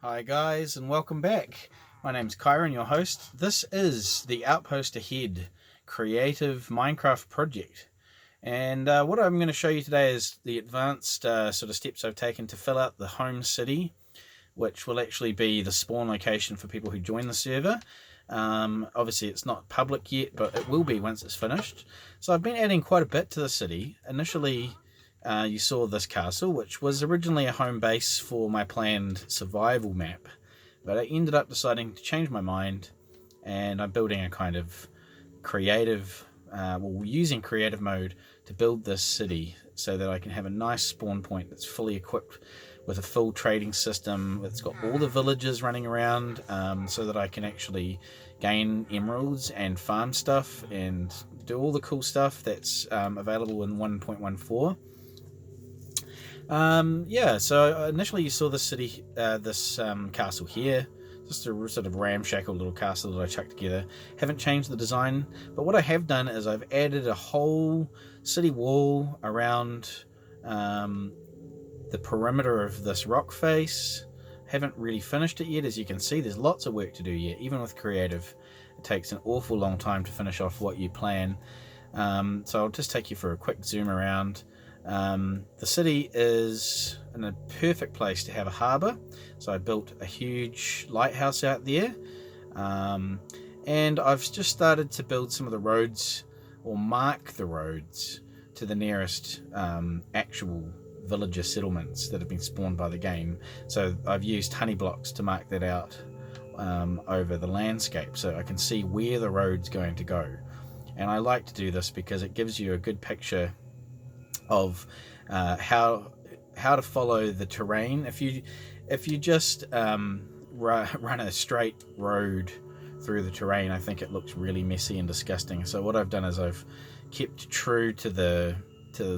Hi guys and welcome back. My name's Kyron, your host. This is the Outpost Ahead creative Minecraft project. And what I'm going to show you today is the advanced sort of steps I've taken to fill out the home city, which will actually be the spawn location for people who join the server. Obviously it's not public yet, but it will be once it's finished. So I've been adding quite a bit to the city. Initially, you saw this castle, which was originally a home base for my planned survival map, but I ended up deciding to change my mind, and I'm building a kind of creative, using creative mode to build this city so that I can have a nice spawn point that's fully equipped with a full trading system. It's got all the villages running around, so that I can actually gain emeralds and farm stuff and do all the cool stuff that's available in 1.14. So initially you saw this city, this castle here, just a sort of ramshackle little castle that I chucked together. Haven't changed the design, but what I have done is I've added a whole city wall around the perimeter of this rock face. Haven't really finished it yet. As you can see, there's lots of work to do yet. Even with creative, it takes an awful long time to finish off what you plan. So I'll just take you for a quick zoom around. The city is in a perfect place to have a harbour, so I built a huge lighthouse out there, and I've just started to build some of the roads, or mark the roads to the nearest actual villager settlements that have been spawned by the game. So I've used honey blocks to mark that out over the landscape, so I can see where the road's going to go. And I like to do this because it gives you a good picture of how to follow the terrain. If you just run a straight road through the terrain, I think it looks really messy and disgusting. So what I've done is I've kept true to the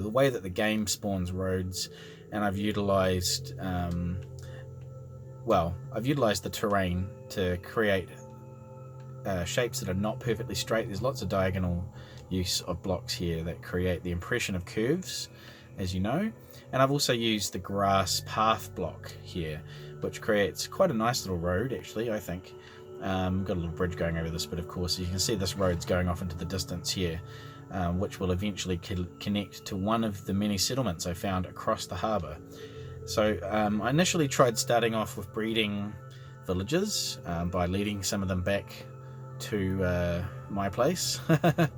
way that the game spawns roads, and I've utilized the terrain to create shapes that are not perfectly straight. There's lots of diagonal use of blocks here that create the impression of curves, as you know. And I've also used the grass path block here, which creates quite a nice little road, actually, I think. Got a little bridge going over this, but of course you can see this road's going off into the distance here, which will eventually connect to one of the many settlements I found across the harbour. So I initially tried starting off with breeding villages by leading some of them back to my place, but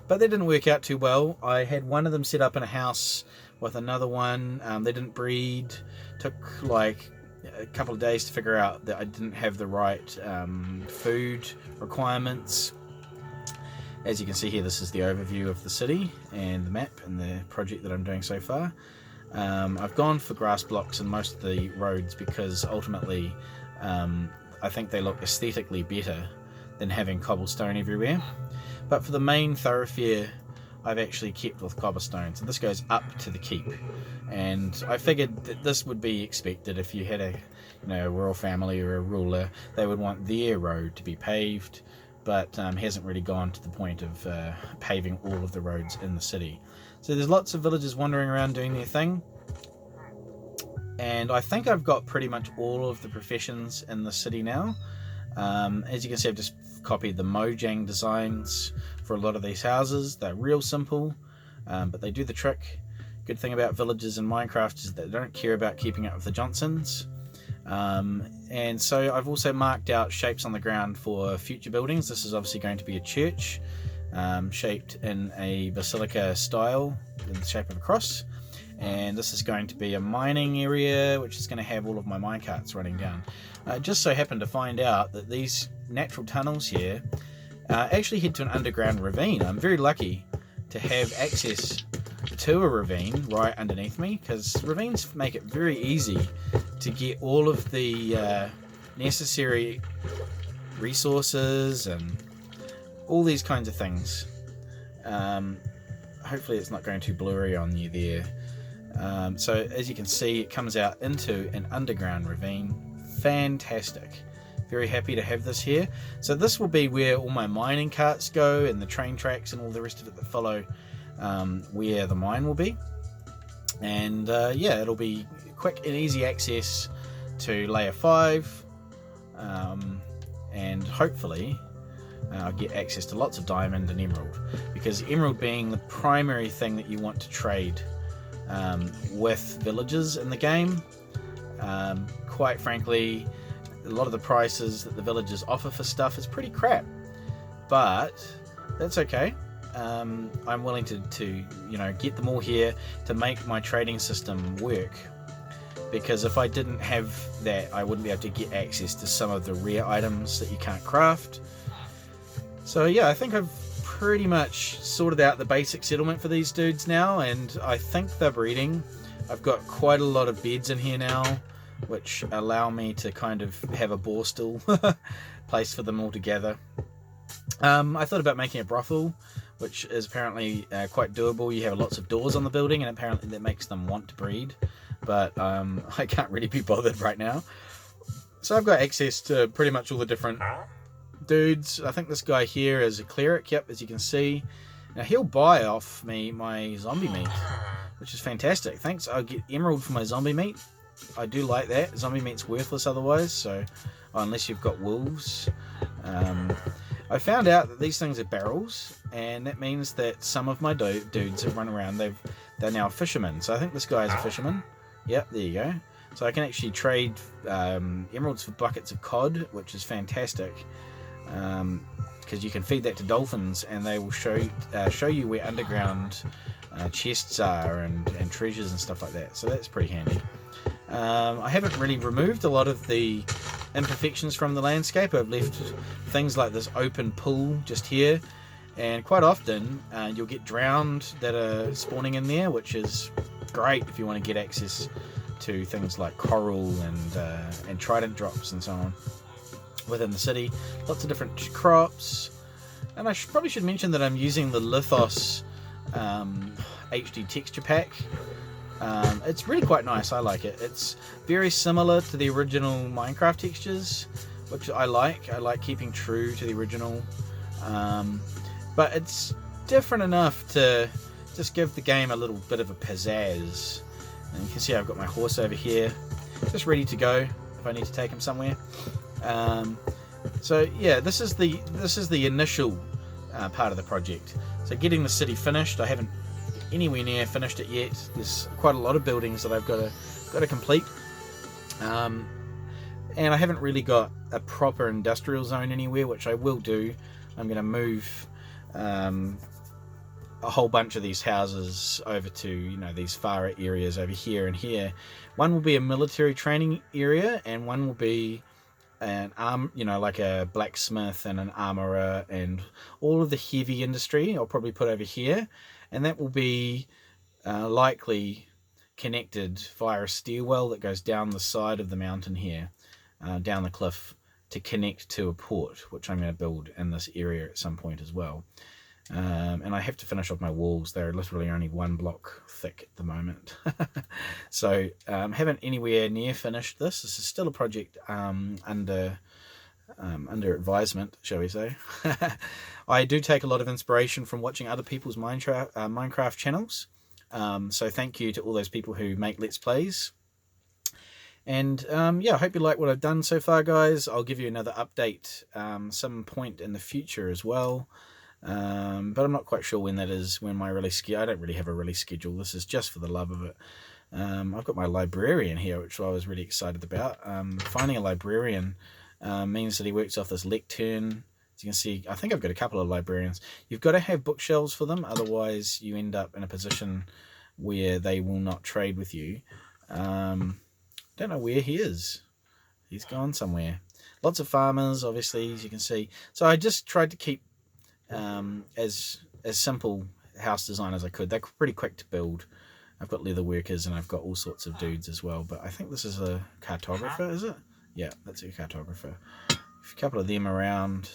they didn't work out too well. I had one of them set up in a house with another one. They didn't breed. Took like a couple of days to figure out that I didn't have the right food requirements. As you can see here, this is the overview of the city and the map and the project that I'm doing so far. I've gone for grass blocks in most of the roads because ultimately I think they look aesthetically better than having cobblestone everywhere. But for the main thoroughfare, I've actually kept with cobblestone. So this goes up to the keep, and I figured that this would be expected. If you had a royal family or a ruler, they would want their road to be paved, but hasn't really gone to the point of paving all of the roads in the city. So there's lots of villagers wandering around doing their thing, and I think I've got pretty much all of the professions in the city now. As you can see, I've just copied the Mojang designs for a lot of these houses. They're real simple, but they do the trick. Good thing about villages in Minecraft is that they don't care about keeping up with the Johnsons. And so I've also marked out shapes on the ground for future buildings. This is obviously going to be a church, shaped in a basilica style in the shape of a cross. And this is going to be a mining area, which is going to have all of my minecarts running down. I just so happened to find out that these natural tunnels here actually head to an underground ravine. I'm very lucky to have access to a ravine right underneath me, because ravines make it very easy to get all of the necessary resources and all these kinds of things. Hopefully it's not going too blurry on you there. So as you can see, it comes out into an underground ravine. Fantastic. Very happy to have this here. So this will be where all my mining carts go, and the train tracks and all the rest of it that follow where the mine will be. And it'll be quick and easy access to layer 5, and hopefully I'll get access to lots of diamond and emerald, because emerald being the primary thing that you want to trade with villagers in the game. Quite frankly, a lot of the prices that the villagers offer for stuff is pretty crap, but that's okay. I'm willing to get them all here to make my trading system work, because if I didn't have that, I wouldn't be able to get access to some of the rare items that you can't craft. So yeah, I think I've pretty much sorted out the basic settlement for these dudes now, and I think they're breeding. I've got quite a lot of beds in here now, which allow me to kind of have a borstal place for them all together. I thought about making a brothel, which is apparently quite doable. You have lots of doors on the building, and apparently that makes them want to breed, but I can't really be bothered right now. So I've got access to pretty much all the different dudes. I think this guy here is a cleric, yep, as you can see. Now he'll buy off me my zombie meat, which is fantastic. Thanks, I'll get emerald for my zombie meat. I do like that. Zombie meat's worthless otherwise, so unless you've got wolves. I found out that these things are barrels, and that means that some of my dudes have run around. They're now fishermen, so I think this guy is a fisherman. Yep, there you go. So I can actually trade emeralds for buckets of cod, which is fantastic, because you can feed that to dolphins, and they will show you where underground chests are and treasures and stuff like that. So that's pretty handy. I haven't really removed a lot of the imperfections from the landscape. I've left things like this open pool just here, and quite often you'll get drowned that are spawning in there, which is great if you want to get access to things like coral and trident drops and so on within the city. Lots of different crops, and I probably should mention that I'm using the Lithos HD texture pack. It's really quite nice. I like it. It's very similar to the original Minecraft textures, which I like. I like keeping true to the original, but it's different enough to just give the game a little bit of a pizzazz. And you can see I've got my horse over here, just ready to go if I need to take him somewhere. So yeah, this is the initial part of the project. So getting the city finished, I haven't anywhere near finished it yet. There's quite a lot of buildings that I've got to complete, and I haven't really got a proper industrial zone anywhere, which I will do. I'm going to move a whole bunch of these houses over to these far areas over here and here. One will be a military training area, and one will be an like a blacksmith and an armorer and all of the heavy industry I'll probably put over here. And that will be likely connected via a stairwell that goes down the side of the mountain here, down the cliff, to connect to a port, which I'm going to build in this area at some point as well. And I have to finish off my walls. They're literally only 1 block thick at the moment. So haven't anywhere near finished this. This is still a project under advisement, shall we say. I do take a lot of inspiration from watching other people's Minecraft channels, so thank you to all those people who make Let's Plays. And yeah, I hope you like what I've done so far, guys. I'll give you another update some point in the future as well, but I'm not quite sure when that is, when my release schedule. I don't really have a release schedule. This is just for the love of it. I've got my librarian here, which I was really excited about. Finding a librarian means that he works off this lectern. As you can see, I think I've got a couple of librarians. You've got to have bookshelves for them, otherwise you end up in a position where they will not trade with you. Don't know where he is. He's gone somewhere. Lots of farmers, obviously, as you can see. So I just tried to keep as simple house design as I could. They're pretty quick to build. I've got leather workers and I've got all sorts of dudes as well. But I think this is a cartographer, is it? Yeah, that's a cartographer. A couple of them around.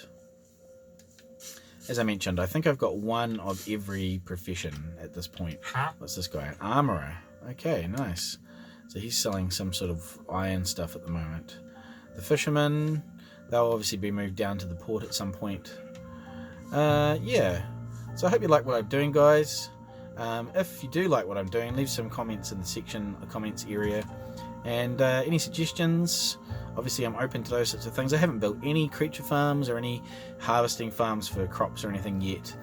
As I mentioned, I think I've got one of every profession at this point. What's this guy? An armorer. Okay, nice. So he's selling some sort of iron stuff at the moment. The fishermen, they'll obviously be moved down to the port at some point. Yeah. So I hope you like what I'm doing, guys. If you do like what I'm doing, leave some comments in the comments area. And any suggestions? Obviously I'm open to those sorts of things. I haven't built any creature farms or any harvesting farms for crops or anything yet.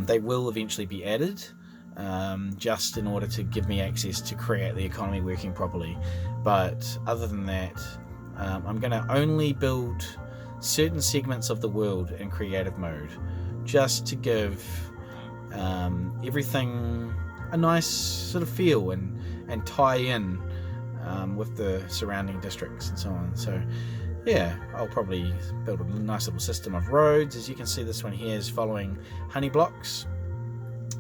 They will eventually be added, just in order to give me access to create the economy working properly. But other than that, I'm going to only build certain segments of the world in creative mode, just to give everything a nice sort of feel and tie in with the surrounding districts and so on. So yeah, I'll probably build a nice little system of roads. As you can see, this one here is following honey blocks,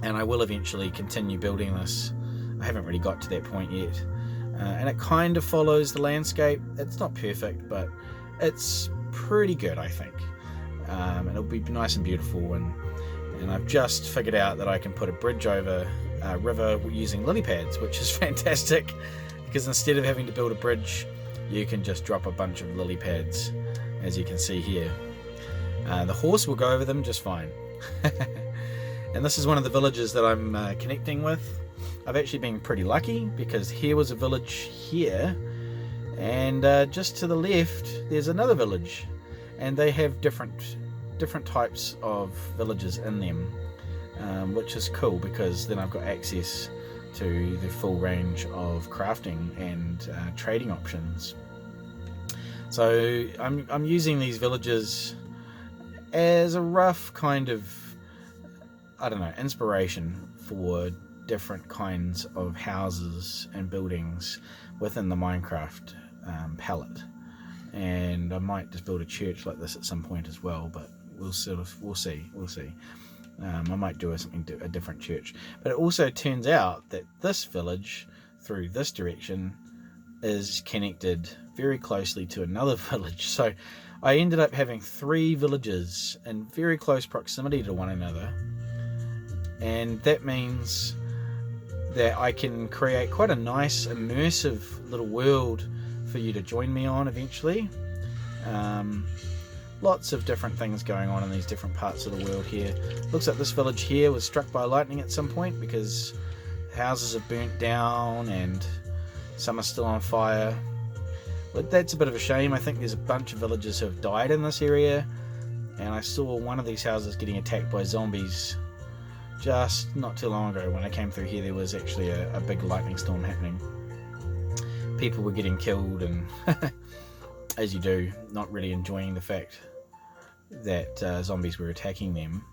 and I will eventually continue building this. I haven't really got to that point yet, and it kind of follows the landscape. It's not perfect, but it's pretty good, I think. And it'll be nice and beautiful, and I've just figured out that I can put a bridge over a river using lily pads, which is fantastic, because instead of having to build a bridge, you can just drop a bunch of lily pads, as you can see here. The horse will go over them just fine. And this is one of the villages that I'm connecting with. I've actually been pretty lucky, because here was a village here, and just to the left there's another village, and they have different types of villages in them, which is cool, because then I've got access to the full range of crafting and trading options. So I'm using these villages as a rough kind of, I don't know, inspiration for different kinds of houses and buildings within the Minecraft palette. And I might just build a church like this at some point as well, but we'll see. I might do a different church. But it also turns out that this village, through this direction, is connected very closely to another village. So I ended up having 3 villages in very close proximity to one another, and that means that I can create quite a nice immersive little world for you to join me on eventually. Lots of different things going on in these different parts of the world here. Looks like this village here was struck by lightning at some point, because houses have burnt down and some are still on fire. But that's a bit of a shame. I think there's a bunch of villagers who have died in this area, and I saw one of these houses getting attacked by zombies just not too long ago. When I came through here, there was actually a big lightning storm happening. People were getting killed, and as you do, not really enjoying the fact that zombies were attacking them.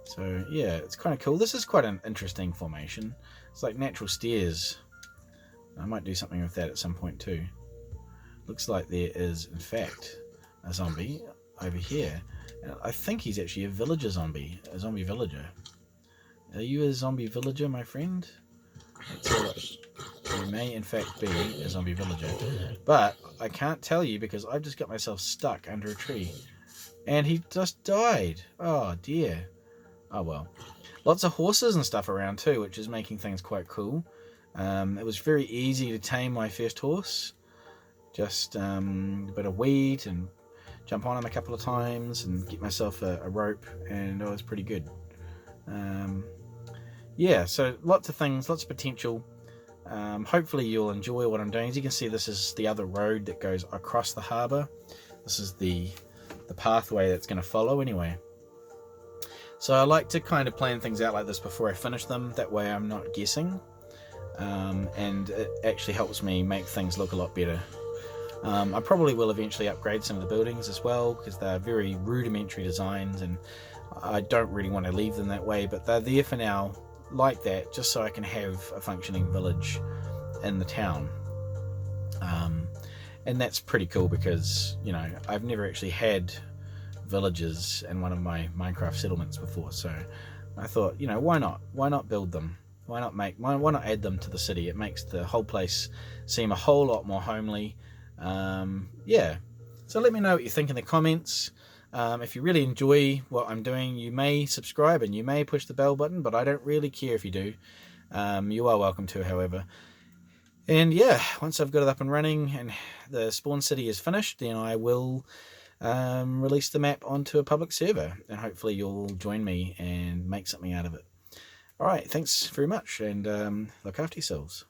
So yeah, it's kind of cool. This is quite an interesting formation. It's like natural stairs. I might do something with that at some point too. Looks like there is, in fact, a zombie over here. I think he's actually a villager zombie, a zombie villager. Are you a zombie villager, my friend? You may in fact be a zombie villager, but I can't tell you because I've just got myself stuck under a tree, and he just died. Oh dear. Oh well. Lots of horses and stuff around too, which is making things quite cool. It was very easy to tame my first horse. Just a bit of weed and jump on him a couple of times and get myself a rope, and it was pretty good. Yeah, so lots of things, lots of potential. Hopefully you'll enjoy what I'm doing. As you can see, this is the other road that goes across the harbour. This is the pathway that's going to follow anyway. So I like to kind of plan things out like this before I finish them. That way I'm not guessing. And it actually helps me make things look a lot better. I probably will eventually upgrade some of the buildings as well, because they're very rudimentary designs and I don't really want to leave them that way, but they're there for now like that, just so I can have a functioning village in the town. And that's pretty cool because, you know, I've never actually had villages in one of my Minecraft settlements before, so I thought, you know, why not build them? Why not add them to the city? It makes the whole place seem a whole lot more homely. Yeah, so let me know what you think in the comments. If you really enjoy what I'm doing, you may subscribe and you may push the bell button, but I don't really care if you do. You are welcome to, however. And yeah, once I've got it up and running and the spawn city is finished, then I will release the map onto a public server, and hopefully you'll join me and make something out of it. Alright, thanks very much, and look after yourselves.